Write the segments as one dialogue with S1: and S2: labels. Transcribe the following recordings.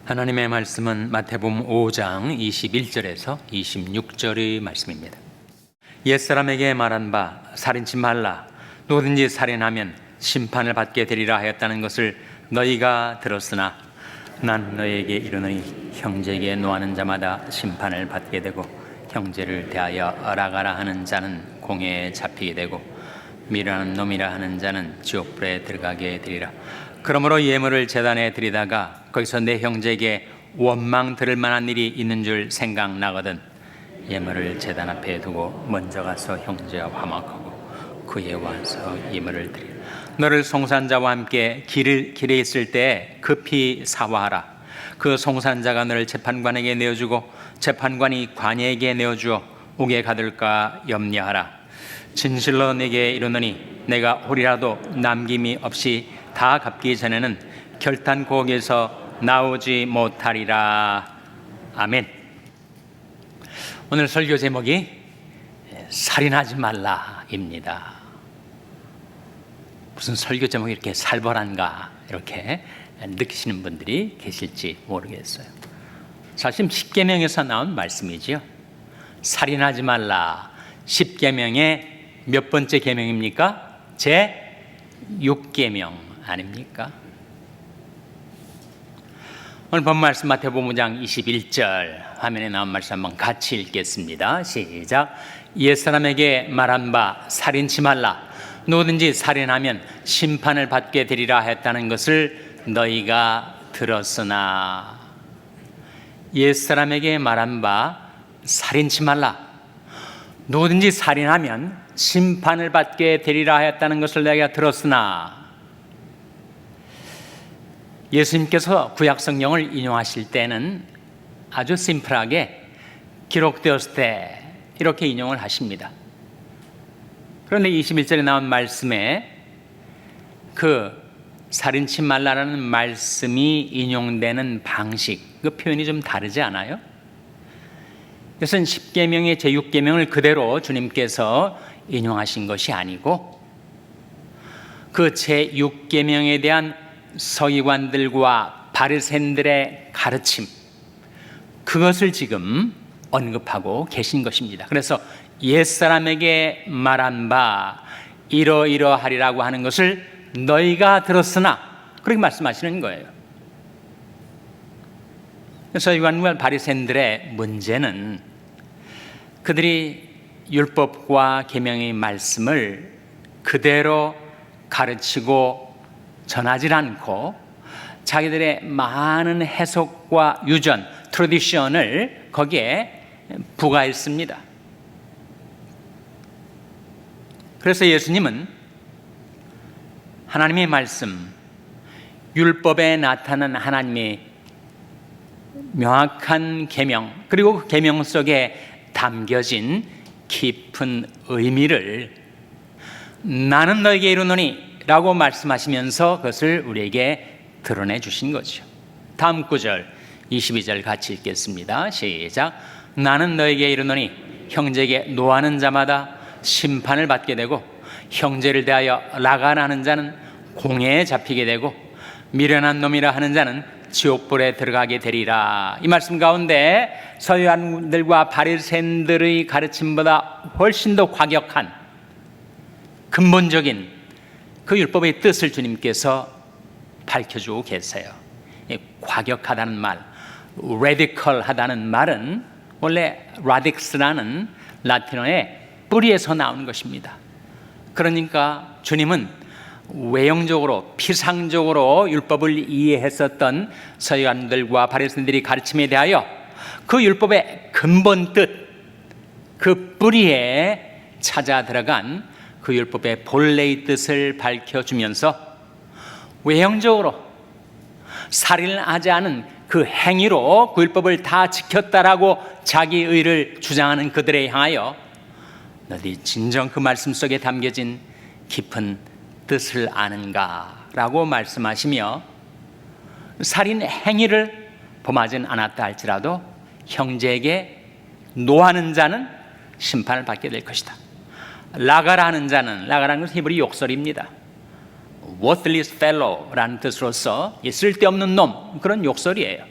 S1: 하나님의 말씀은 마태복음 5장 21절에서 26절의 말씀입니다. 옛사람에게 말한 바 살인치 말라. 누구든지 살인하면 심판을 받게 되리라 하였다는 것을 너희가 들었으나 난 너희에게 이르노니 형제에게 노하는 자마다 심판을 받게 되고 형제를 대하여 라가라 하는 자는 공회에 잡히게 되고 미련한 놈이라 하는 자는 지옥불에 들어가게 되리라. 그러므로 예물을 제단에 드리다가 거기서 내 형제에게 원망 들을 만한 일이 있는 줄 생각나거든 예물을 제단 앞에 두고 먼저 가서 형제와 화목하고 그에 와서 예물을 드리라. 너를 송산자와 함께 길에 있을 때 급히 사화하라. 그 송산자가 너를 재판관에게 내어주고 재판관이 관예에게 내어주어 옥에 가둘까 염려하라. 진실로 내게 이르노니 내가 홀이라도 남김이 없이 다 갚기 전에는 결단코옥에서 나오지 못하리라. 아멘. 오늘 설교 제목이 살인하지 말라입니다. 무슨 설교 제목이 이렇게 살벌한가 이렇게 느끼시는 분들이 계실지 모르겠어요. 사실 10계명에서 나온 말씀이지요. 살인하지 말라. 10계명의 몇 번째 계명입니까? 제 6계명 아닙니까? 오늘 본 말씀 마태복음 5장 21절 화면에 나온 말씀 한번 같이 읽겠습니다. 시작. 옛사람에게 말한 바 살인치 말라. 누구든지 살인하면 심판을 받게 되리라 했다는 것을 너희가 들었으나 옛사람에게 말한 바 살인치 말라. 누구든지 살인하면 심판을 받게 되리라 하였다는 것을 내가 들었으나 예수님께서 구약 성경을 인용하실 때는 아주 심플하게 기록되었을 때 이렇게 인용을 하십니다. 그런데 21절에 나온 말씀에 그 살인치 말라라는 말씀이 인용되는 방식, 그 표현이 좀 다르지 않아요? 이것은 10계명의 제6계명을 그대로 주님께서 인용하신 것이 아니고 그 제6계명에 대한 서기관들과 바리새인들의 가르침, 그것을 지금 언급하고 계신 것입니다. 그래서 옛사람에게 말한 바 이러이러하리라고 하는 것을 너희가 들었으나 그렇게 말씀하시는 거예요. 서기관과 바리새인들의 문제는 그들이 율법과 계명의 말씀을 그대로 가르치고 전하지 않고 자기들의 많은 해석과 유전, 트래디션을 거기에 부과했습니다. 그래서 예수님은 하나님의 말씀, 율법에 나타난 하나님의 명확한 계명, 그리고 그 계명 속에 담겨진 깊은 의미를 나는 너에게 이르노니 라고 말씀하시면서 그것을 우리에게 드러내 주신 거죠. 다음 구절 22절 같이 읽겠습니다. 시작. 나는 너에게 이르노니 형제에게 노하는 자마다 심판을 받게 되고 형제를 대하여 라가라는 자는 공회에 잡히게 되고 미련한 놈이라 하는 자는 지옥불에 들어가게 되리라. 이 말씀 가운데 서기관들과 바리새인들의 가르침보다 훨씬 더 과격한 근본적인 그 율법의 뜻을 주님께서 밝혀주고 계세요. 과격하다는 말, radical하다는 말은 원래 radix라는 라틴어의 뿌리에서 나오는 것입니다. 그러니까 주님은 외형적으로 피상적으로 율법을 이해했었던 서기관들과 바리새인들의 가르침에 대하여 그 율법의 근본 뜻, 그 뿌리에 찾아 들어간 그 율법의 본래의 뜻을 밝혀주면서 외형적으로 살인을 하지 않은 그 행위로 그 율법을 다 지켰다라고 자기 의를 주장하는 그들에 향하여 너희 진정 그 말씀 속에 담겨진 깊은 뜻을 아는가라고 말씀하시며 살인 행위를 범하진 않았다 할지라도 형제에게 노하는 자는 심판을 받게 될 것이다. 라가라는 자는, 라가라는 것은 히브리 욕설입니다. worthless fellow라는 뜻으로서 쓸데없는 놈, 그런 욕설이에요.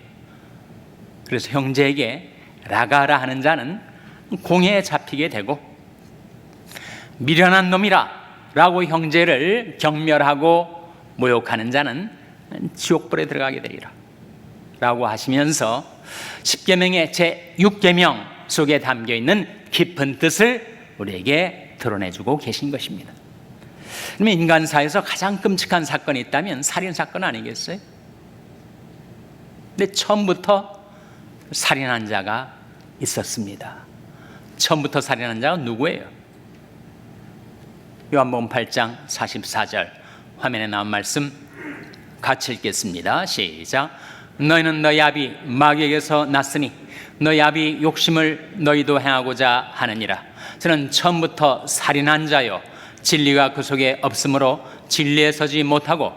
S1: 그래서 형제에게 라가라 하는 자는 공회에 잡히게 되고, 미련한 놈이라 라고 형제를 경멸하고 모욕하는 자는 지옥불에 들어가게 되리라 라고 하시면서 십계명의 제6계명 속에 담겨있는 깊은 뜻을 우리에게 드러내주고 계신 것입니다. 그러면 인간사에서 가장 끔찍한 사건이 있다면 살인사건 아니겠어요? 근데 처음부터 살인한 자가 있었습니다. 처음부터 살인한 자가 누구예요? 요한복음 8장 44절 화면에 나온 말씀 같이 읽겠습니다. 시작. 너희는 너희 아비 마귀에게서 났으니 너희 아비 욕심을 너희도 행하고자 하느니라. 저는 처음부터 살인한 자요 진리가 그 속에 없으므로 진리에 서지 못하고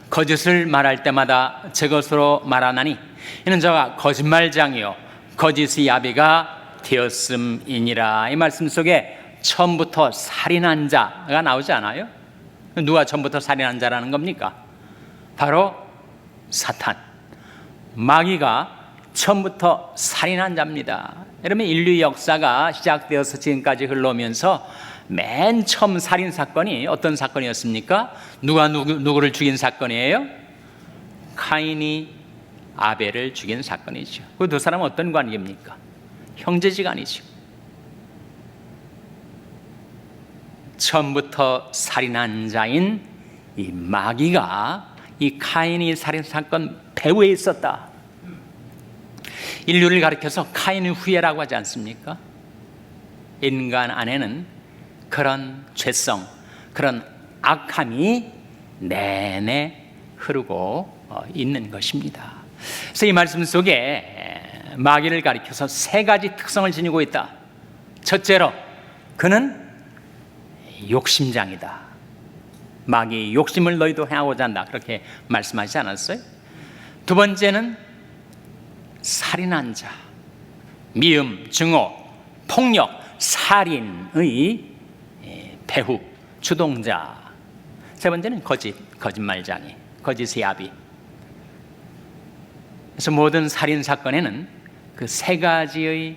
S1: 거짓을 말할 때마다 제 것으로 말하나니 이는 저가 거짓말장이요 거짓의 아비가 되었음이니라. 이 말씀 속에 처음부터 살인한 자가 나오지 않아요? 누가 처음부터 살인한 자라는 겁니까? 바로 사탄, 마귀가 처음부터 살인한 자입니다. 여러분, 인류 역사가 시작되어서 지금까지 흘러오면서 맨 처음 살인 사건이 어떤 사건이었습니까? 누가 누구를 죽인 사건이에요? 카인이 아벨을 죽인 사건이죠. 그 두 사람은 어떤 관계입니까? 형제지간이죠. 처음부터 살인한 자인 이 마귀가 이 카인이 살인 사건 배후에 있었다. 인류를 가리켜서 카인의 후예라고 하지 않습니까? 인간 안에는 그런 죄성, 그런 악함이 내내 흐르고 있는 것입니다. 그래서 이 말씀 속에 마귀를 가리켜서 세 가지 특성을 지니고 있다. 첫째로 그는 욕심장이다. 마귀 욕심을 너희도 행하고자 한다. 그렇게 말씀하지 않았어요? 두 번째는 살인한 자, 미움, 증오, 폭력, 살인의 배후, 주동자. 세 번째는 거짓말장이, 거짓의 아비. 그래서 모든 살인 사건에는 그 세 가지의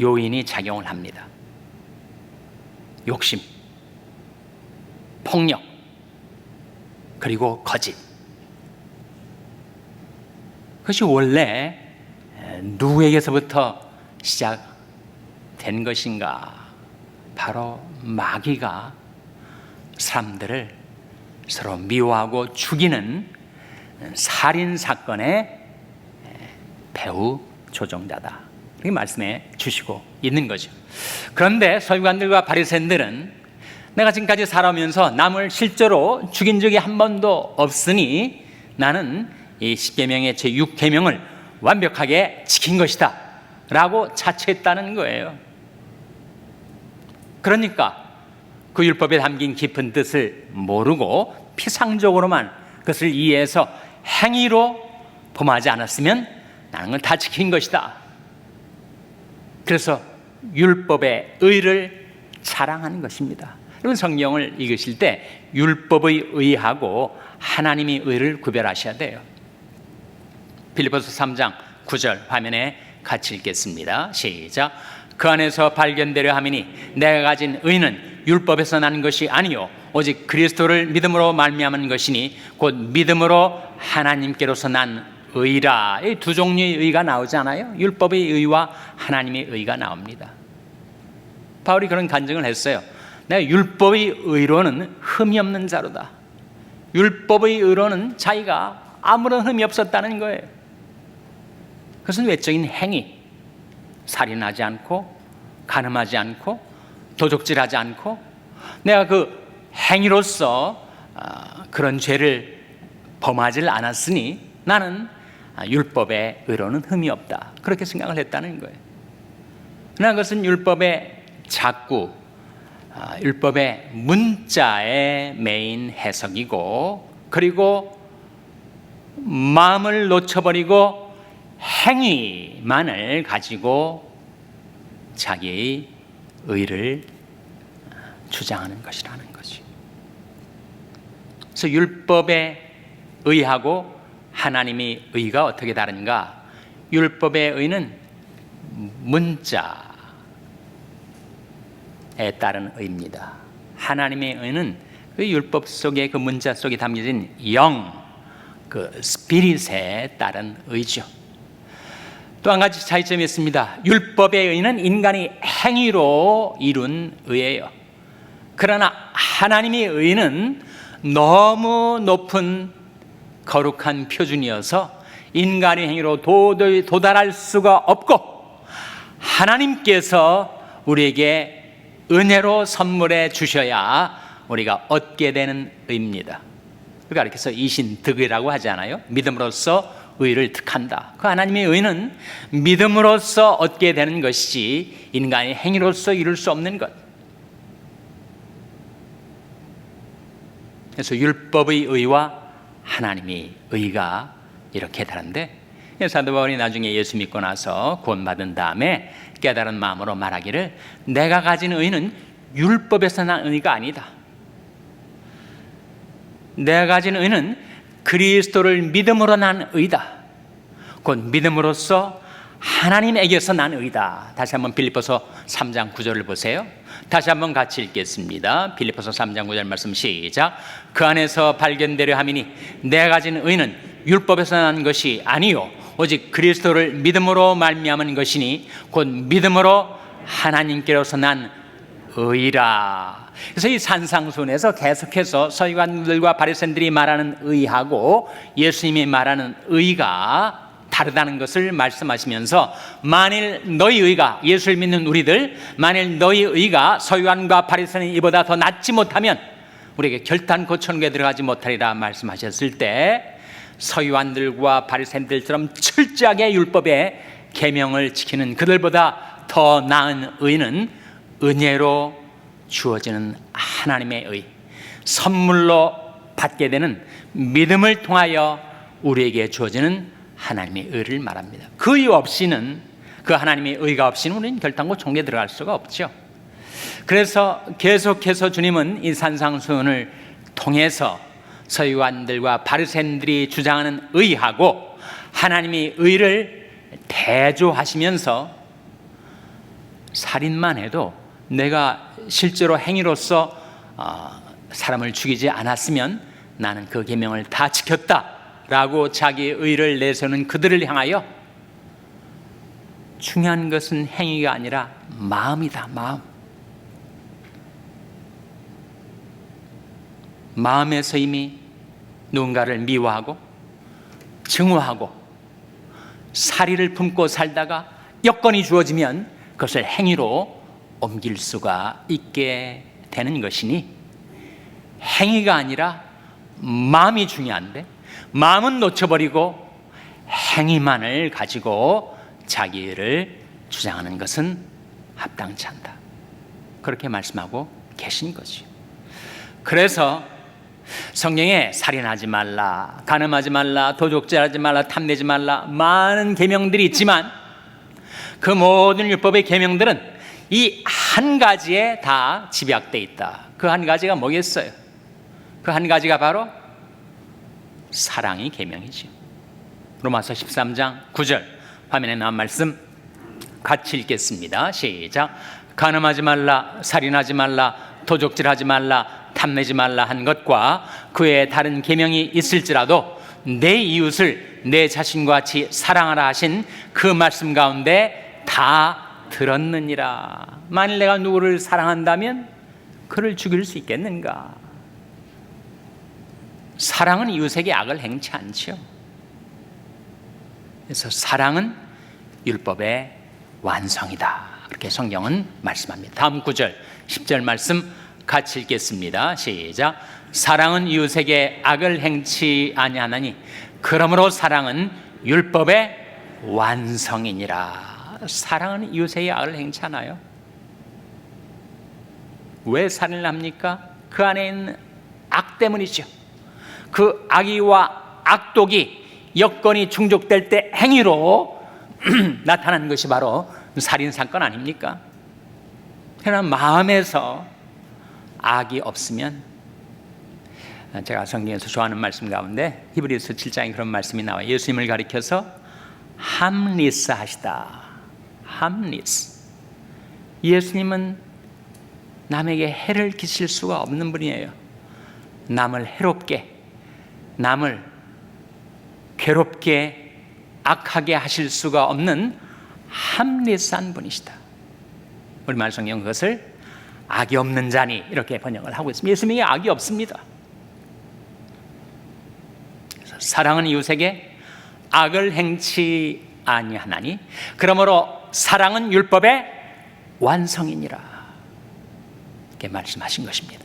S1: 요인이 작용을 합니다. 욕심, 폭력, 그리고 거짓. 그것이 원래 누구에게서부터 시작된 것인가? 바로 마귀가 사람들을 서로 미워하고 죽이는 살인 사건의 배후 조종자다. 이렇게 말씀해 주시고 있는 거죠. 그런데 서기관들과 바리새인들은 내가 지금까지 살아오면서 남을 실제로 죽인 적이 한 번도 없으니 나는 이 십계명의 제6계명을 완벽하게 지킨 것이다 라고 자처했다는 거예요. 그러니까 그 율법에 담긴 깊은 뜻을 모르고 피상적으로만 그것을 이해해서 행위로 범하지 않았으면 나는 걸 다 지킨 것이다. 그래서 율법의 의를 자랑하는 것입니다. 여러분, 성경을 읽으실 때 율법의 의하고 하나님의 의를 구별하셔야 돼요. 빌립보서 3장 9절 화면에 같이 읽겠습니다. 시작. 그 안에서 발견되려 함이니 내가 가진 의는 율법에서 나는 것이 아니요 오직 그리스도를 믿음으로 말미암은 것이니 곧 믿음으로 하나님께로서 난 의라. 이 두 종류의 의가 나오잖아요. 율법의 의와 하나님의 의가 나옵니다. 바울이 그런 간증을 했어요. 내가 율법의 의로는 흠이 없는 자로다. 율법의 의로는 자기가 아무런 흠이 없었다는 거예요. 그것은 외적인 행위, 살인하지 않고 간음하지 않고 도적질하지 않고 내가 그 행위로서 그런 죄를 범하지 않았으니 나는 율법의 의로는 흠이 없다. 그렇게 생각을 했다는 거예요. 그러나 그것은 율법의 작구, 율법의 문자의 메인 해석이고, 그리고 마음을 놓쳐버리고 행위만을 가지고 자기의 의를 주장하는 것이라는 거지. 그래서 율법의 의하고 하나님의 의가 어떻게 다른가? 율법의 의는 문자에 따른 의입니다. 하나님의 의는 그 율법 속에 그 문자 속에 담겨진 영, 그 스피릿에 따른 의죠. 또 한 가지 차이점이 있습니다. 율법의 의는 인간이 행위로 이룬 의예요. 그러나 하나님의 의는 너무 높은 거룩한 표준이어서 인간의 행위로 도저히 도달할 수가 없고 하나님께서 우리에게 은혜로 선물해 주셔야 우리가 얻게 되는 의입니다. 그래서 이신득이라고 하지 않아요? 믿음으로써 의를 득한다. 그 하나님의 의는 믿음으로써 얻게 되는 것이지 인간의 행위로서 이룰 수 없는 것. 그래서 율법의 의와 하나님의 의가 이렇게 다른데, 사도 바울이 나중에 예수 믿고 나서 구원받은 다음에 깨달은 마음으로 말하기를 내가 가진 의는 율법에서 난 의가 아니다. 내가 가진 의는 그리스도를 믿음으로 난 의다. 곧 믿음으로써 하나님에게서 난 의다. 다시 한번 빌립보서 3장 9절을 보세요. 다시 한번 같이 읽겠습니다. 빌립보서 3장 9절 말씀 시작. 그 안에서 발견되려 함이니 내가 가진 의는 율법에서 난 것이 아니요 오직 그리스도를 믿음으로 말미암은 것이니 곧 믿음으로 하나님께로서 난 의라. 그래서 이 산상순에서 계속해서 서기관들과 바리새인들이 말하는 의하고 예수님이 말하는 의가 다르다는 것을 말씀하시면서 만일 너희 의가, 예수를 믿는 우리들, 만일 너희 의가 서기관과 바리새인 이보다 더 낫지 못하면 우리에게 결단코 천국에 들어가지 못하리라 말씀하셨을 때 서기관들과 바리새인들처럼 철저하게 율법의 계명을 지키는 그들보다 더 나은 의는 은혜로 주어지는 하나님의 의, 선물로 받게 되는 믿음을 통하여 우리에게 주어지는 하나님의 의를 말합니다. 그 의 없이는, 그 하나님의 의가 없이는 우리는 결단코 천국에 들어갈 수가 없죠. 그래서 계속해서 주님은 이 산상수훈을 통해서 서기관들과 바리새인들이 주장하는 의하고 하나님의 의를 대조하시면서 살인만 해도 내가 실제로 행위로서 사람을 죽이지 않았으면 나는 그 계명을 다 지켰다라고 자기의 의를 내세우는 그들을 향하여 중요한 것은 행위가 아니라 마음이다. 마음에서 이미 누군가를 미워하고 증오하고 사리를 품고 살다가 여건이 주어지면 그것을 행위로 옮길 수가 있게 되는 것이니 행위가 아니라 마음이 중요한데 마음은 놓쳐버리고 행위만을 가지고 자기를 주장하는 것은 합당치 않다. 그렇게 말씀하고 계신 거죠. 그래서 성경에 살인하지 말라, 간음하지 말라, 도적질하지 말라, 탐내지 말라 많은 계명들이 있지만 그 모든 율법의 계명들은 이 한 가지에 다 집약되어 있다. 그 한 가지가 뭐겠어요? 그 한 가지가 바로 사랑이 계명이죠. 로마서 13장 9절 화면에 나온 말씀 같이 읽겠습니다. 시작. 간음하지 말라, 살인하지 말라, 도적질하지 말라, 탐내지 말라 한 것과 그의 다른 계명이 있을지라도 내 이웃을 내 자신과 같이 사랑하라 하신 그 말씀 가운데 다 들었느니라. 만일 내가 누구를 사랑한다면 그를 죽일 수 있겠는가? 사랑은 이웃에게 악을 행치 않죠. 그래서 사랑은 율법의 완성이다. 그렇게 성경은 말씀합니다. 다음 9절 10절 말씀 같이 읽겠습니다. 시작. 사랑은 이웃에게 악을 행치 아니하나니 그러므로 사랑은 율법의 완성이니라. 사랑은 이웃에게 악을 행치 않아요. 왜 살인을 합니까? 그 안에 있는 악 때문이죠. 그 악의와 악독이 여건이 충족될 때 행위로 나타나는 것이 바로 살인사건 아닙니까? 그러나 마음에서 악이 없으면, 제가 성경에서 좋아하는 말씀 가운데 히브리서 7장에 그런 말씀이 나와요. 예수님을 가리켜서 함리스 하시다. 함리스. 예수님은 남에게 해를 끼칠 수가 없는 분이에요. 남을 해롭게, 남을 괴롭게, 악하게 하실 수가 없는 함리스한 분이시다. 우리말 성경 그것을 악이 없는 자니 이렇게 번역을 하고 있습니다. 예수님에게 악이 없습니다. 그래서 사랑은 이웃에게 악을 행치 아니하나니 그러므로 사랑은 율법의 완성이니라. 이렇게 말씀하신 것입니다.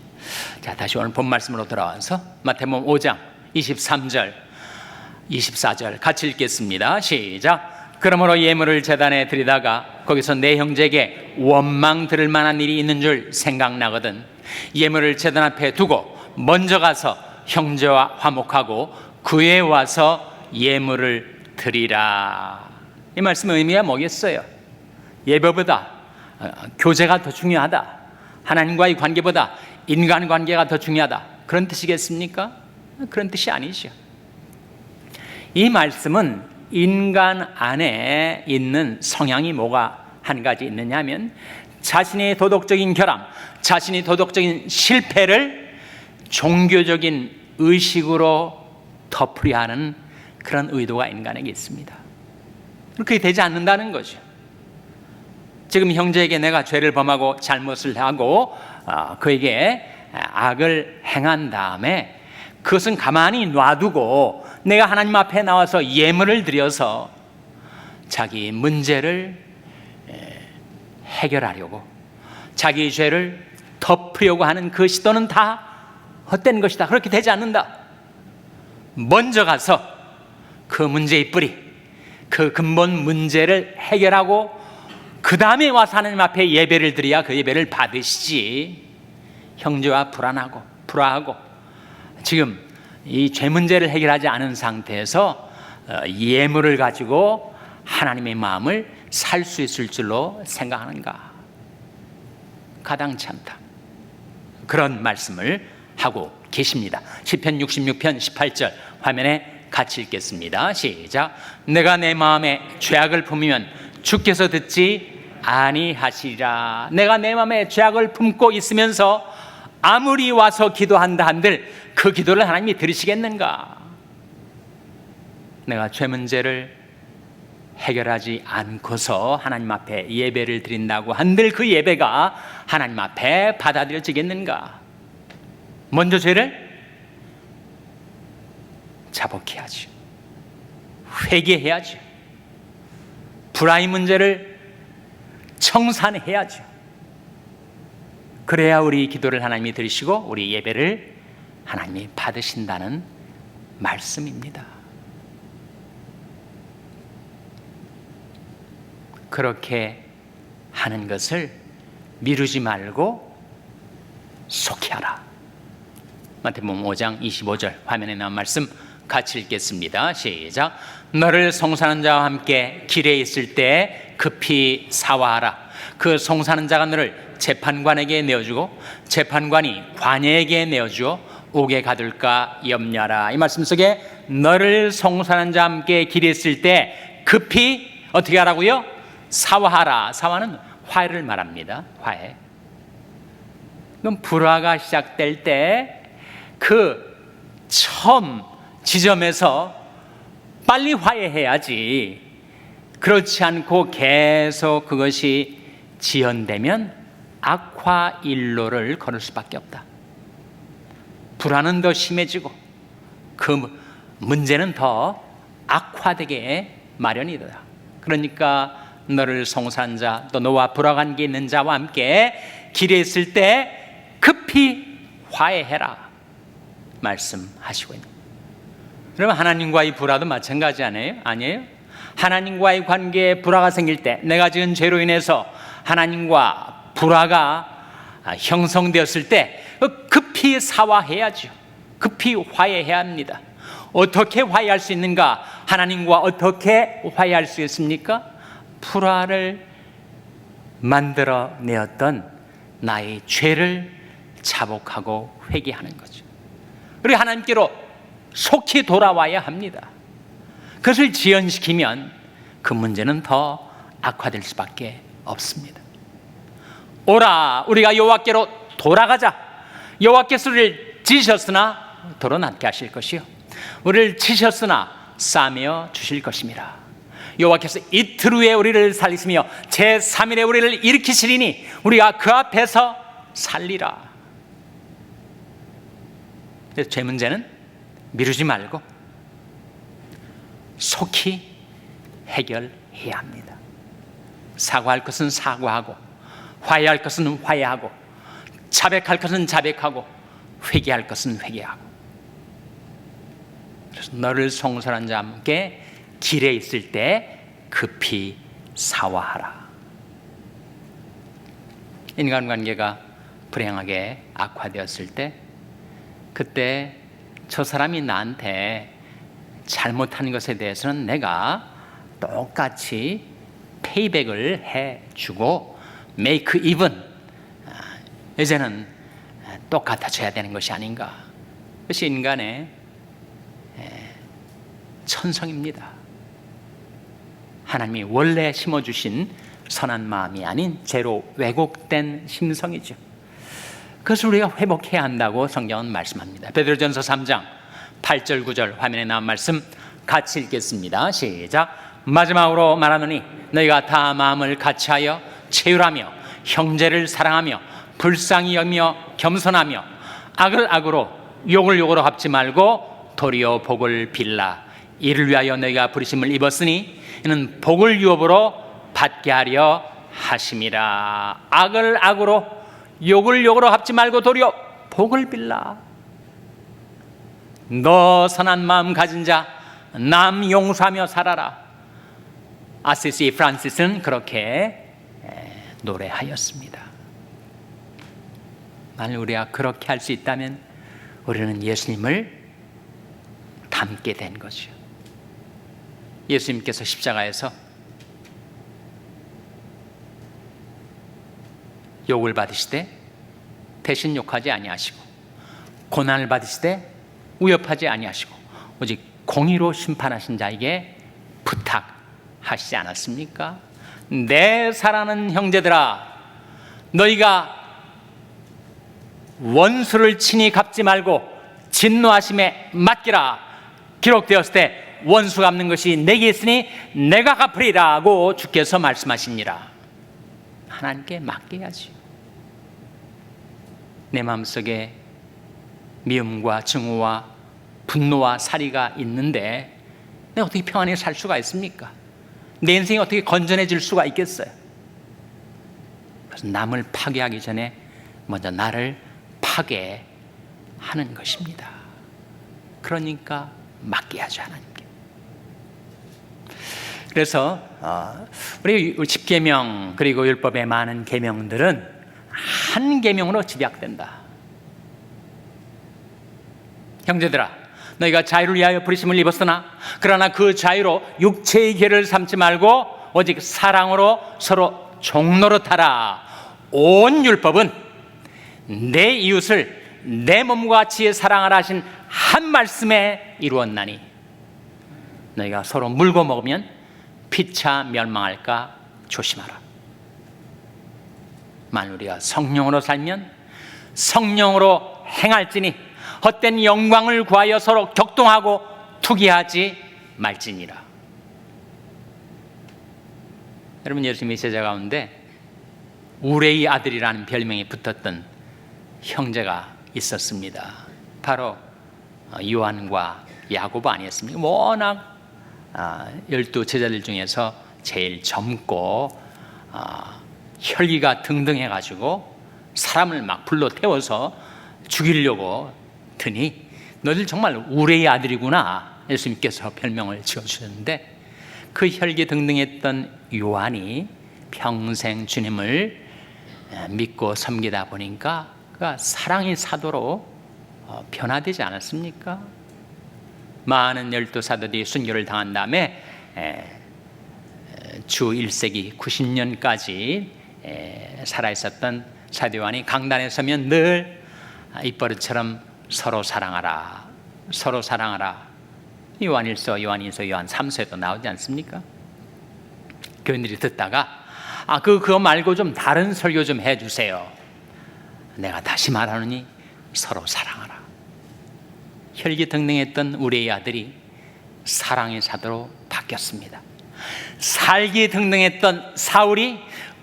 S1: 자, 다시 오늘 본 말씀으로 돌아와서 마태복음 5장 23절 24절 같이 읽겠습니다. 시작. 그러므로 예물을 제단에 드리다가 거기서 내 형제에게 원망 들을 만한 일이 있는 줄 생각나거든 예물을 제단 앞에 두고 먼저 가서 형제와 화목하고 그에 와서 예물을 드리라. 이 말씀의 의미가 뭐겠어요? 예배보다 교제가 더 중요하다, 하나님과의 관계보다 인간관계가 더 중요하다, 그런 뜻이겠습니까? 그런 뜻이 아니죠. 이 말씀은 인간 안에 있는 성향이 뭐가 한 가지 있느냐 하면 자신의 도덕적인 결함, 자신의 도덕적인 실패를 종교적인 의식으로 덮으려 하는 그런 의도가 인간에게 있습니다. 그렇게 되지 않는다는 거죠. 지금 형제에게 내가 죄를 범하고 잘못을 하고 그에게 악을 행한 다음에 그것은 가만히 놔두고 내가 하나님 앞에 나와서 예물을 드려서 자기 문제를 해결하려고, 자기 죄를 덮으려고 하는 그 시도는 다 헛된 것이다. 그렇게 되지 않는다. 먼저 가서 그 문제의 뿌리, 그 근본 문제를 해결하고 그 다음에 와서 하나님 앞에 예배를 드려야 그 예배를 받으시지. 형제와 불화하고 지금 이 죄 문제를 해결하지 않은 상태에서 예물을 가지고 하나님의 마음을 살 수 있을 줄로 생각하는가? 가당치 않다. 그런 말씀을 하고 계십니다. 시편 66편 18절 화면에 같이 읽겠습니다. 시작. 내가 내 마음에 죄악을 품으면 주께서 듣지 아니하시리라. 내가 내 마음에 죄악을 품고 있으면서 아무리 와서 기도한다 한들 그 기도를 하나님이 들으시겠는가? 내가 죄 문제를 해결하지 않고서 하나님 앞에 예배를 드린다고 한들 그 예배가 하나님 앞에 받아들여지겠는가? 먼저 죄를 자복해야지, 회개해야지, 불화의 문제를 청산해야죠. 그래야 우리 기도를 하나님이 들으시고 우리 예배를 하나님이 받으신다는 말씀입니다. 그렇게 하는 것을 미루지 말고 속히하라. 마태복음 5장 25절 화면에 나온 말씀 같이 읽겠습니다. 시작. 너를 송사하는 자와 함께 길에 있을 때 급히 사화하라. 그 송사하는 자가 너를 재판관에게 내어주고 재판관이 관예에게 내어주어 옥에 가둘까 염려하라. 이 말씀 속에 너를 송사하는 자와 함께 길에 있을 때 급히 어떻게 하라고요? 사화하라. 사화는 화해를 말합니다. 화해. 그럼 불화가 시작될 때 그 처음 지점에서 빨리 화해해야지. 그렇지 않고 계속 그것이 지연되면 악화 일로를 걸을 수밖에 없다. 불화는 더 심해지고 그 문제는 더 악화되게 마련이다. 그러니까 너를 송사한 자, 또 너와 불화관계 있는 자와 함께 길에 있을 때 급히 화해해라 말씀하시고 있는. 그러면 하나님과의 불화도 마찬가지 아니에요? 하나님과의 관계에 불화가 생길 때, 내가 지은 죄로 인해서 하나님과 불화가 형성되었을 때 급히 사화해야죠. 급히 화해해야 합니다. 어떻게 화해할 수 있는가? 하나님과 어떻게 화해할 수 있습니까? 불화를 만들어내었던 나의 죄를 자복하고 회개하는 거죠. 그리고 하나님께로 속히 돌아와야 합니다. 그것을 지연시키면 그 문제는 더 악화될 수밖에 없습니다. 오라, 우리가 여호와께로 돌아가자. 여호와께서 우리를 지으셨으나 도로 낫게 하실 것이요, 우리를 치셨으나 싸매어 주실 것입니다. 여호와께서 이틀 후에 우리를 살리시며 제3일에 우리를 일으키시리니 우리가 그 앞에서 살리라. 그래서 죄 문제는 미루지 말고 속히 해결해야 합니다. 사과할 것은 사과하고, 화해할 것은 화해하고, 자백할 것은 자백하고, 회개할 것은 회개하고. 그래서 너를 송설한 자와 함께 길에 있을 때 급히 사화하라. 인간관계가 불행하게 악화되었을 때, 그때 저 사람이 나한테 잘못한 것에 대해서는 내가 똑같이 페이백을 해주고 make even, 이제는 똑같아져야 되는 것이 아닌가. 그것이 인간의 천성입니다. 하나님이 원래 심어주신 선한 마음이 아닌 죄로 왜곡된 심성이죠. 그것을 우리가 회복해야 한다고 성경은 말씀합니다. 베드로전서 3장 8절 9절 화면에 나온 말씀 같이 읽겠습니다. 시작. 마지막으로 말하노니 너희가 다 마음을 같이하여 채율하며 형제를 사랑하며 불쌍히 여기며 겸손하며 악을 악으로 욕을 욕으로 갚지 말고 도리어 복을 빌라. 이를 위하여 너희가 부르심을 입었으니 이는 복을 유업으로 받게 하려 하심이라. 악을 악으로 욕을 욕으로 갚지 말고 도리어 복을 빌라. 너 선한 마음 가진 자 남 용서하며 살아라. 아시시 프란시스는 그렇게 노래하였습니다. 만일 우리가 그렇게 할 수 있다면 우리는 예수님을 닮게 된 거죠. 예수님께서 십자가에서 욕을 받으시되 대신 욕하지 아니하시고, 고난을 받으시되 위협하지 아니하시고, 오직 공의로 심판하신 자에게 부탁하시지 않았습니까? 내 사랑하는 형제들아, 너희가 원수를 친히 갚지 말고 진노하심에 맡기라. 기록되었을 때 원수 갚는 것이 내게 있으니 내가 갚으리라고 주께서 말씀하시니라. 하나님께 맡겨야지. 내 마음속에 미움과 증오와 분노와 살이가 있는데 내가 어떻게 평안히 살 수가 있습니까? 내 인생이 어떻게 건전해질 수가 있겠어요? 그래서 남을 파괴하기 전에 먼저 나를 파괴하는 것입니다. 그러니까 맡겨야죠, 하나님께. 그래서 우리 10계명 그리고 율법의 많은 계명들은 한 계명으로 집약된다. 형제들아, 너희가 자유를 위하여 부르심을 입었으나 그러나 그 자유로 육체의 길을 삼지 말고 오직 사랑으로 서로 종노릇하라. 온 율법은 내 이웃을 내 몸과 같이 사랑하라 하신 한 말씀에 이루었나니 너희가 서로 물고 먹으면 피차 멸망할까 조심하라. 만일 우리가 성령으로 살면 성령으로 행할지니 헛된 영광을 구하여 서로 격동하고 투기하지 말지니라. 여러분, 예수님의 제자 가운데 우레의 아들이라는 별명이 붙었던 형제가 있었습니다. 바로 요한과 야고보 아니었습니까? 워낙 12 제자들 중에서 제일 젊고 혈기가 등등해가지고 사람을 막 불러 태워서 죽이려고 드니 너희들 정말 우레의 아들이구나, 예수님께서 별명을 지어주셨는데, 그 혈기 등등했던 요한이 평생 주님을 믿고 섬기다 보니까 그가 사랑의 사도로 변화되지 않았습니까? 많은 12사도들이 순교를 당한 다음에 주 1세기 90년까지 살아있었던 사도 요한이 강단에 서면 늘 입버릇처럼 서로 사랑하라, 서로 사랑하라. 요한일서, 요한 3서에도 나오지 않습니까? 교인들이 듣다가 그거 말고 좀 다른 설교 좀 해주세요. 내가 다시 말하노니 서로 사랑하라. 혈기등등했던 우리의 아들이 사랑의 사도로 바뀌었습니다. 살기등등했던 사울이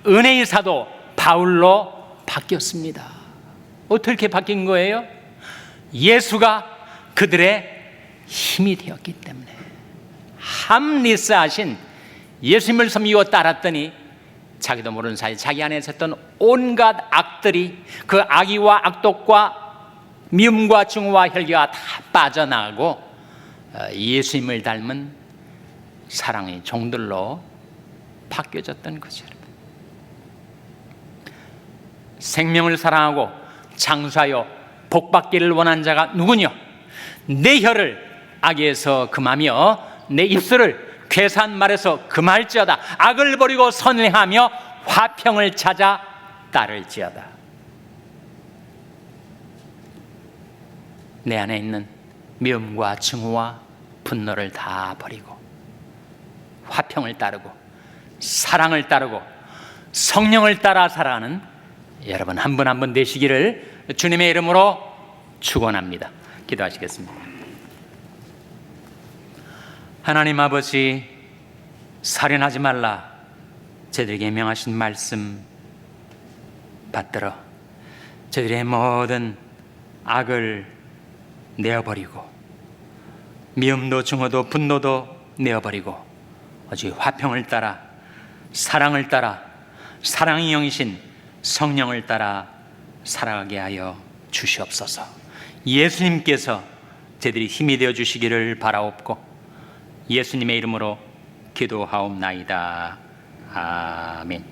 S1: 은혜의 사도 바울로 바뀌었습니다. 어떻게 바뀐 거예요? 예수가 그들의 힘이 되었기 때문에. 함리스하신 예수님을 섬기고 따랐더니 자기도 모르는 사이 자기 안에 있었던 온갖 악들이, 그 악의와 악독과 미움과 증오와 혈기가 다 빠져나가고 예수님을 닮은 사랑의 종들로 바뀌어졌던 거죠. 생명을 사랑하고 장수하여 복받기를 원한 자가 누구냐? 내 혀를 악에서 금하며 내 입술을 괴산 말에서 금할지어다. 악을 버리고 선을 행하며 화평을 찾아 따를지어다. 내 안에 있는 미움과 증오와 분노를 다 버리고 화평을 따르고 사랑을 따르고 성령을 따라 살아가는 여러분 한 분 한 분 되시기를 주님의 이름으로 축원합니다. 기도하시겠습니다. 하나님 아버지, 살인하지 말라 저들에게 명하신 말씀 받들어 저들의 모든 악을 내어버리고 미움도 증오도 분노도 내어버리고 오직 화평을 따라 사랑을 따라 사랑의 영이신 성령을 따라 살아가게 하여 주시옵소서. 예수님께서 저들이 힘이 되어 주시기를 바라옵고 예수님의 이름으로 기도하옵나이다. 아멘.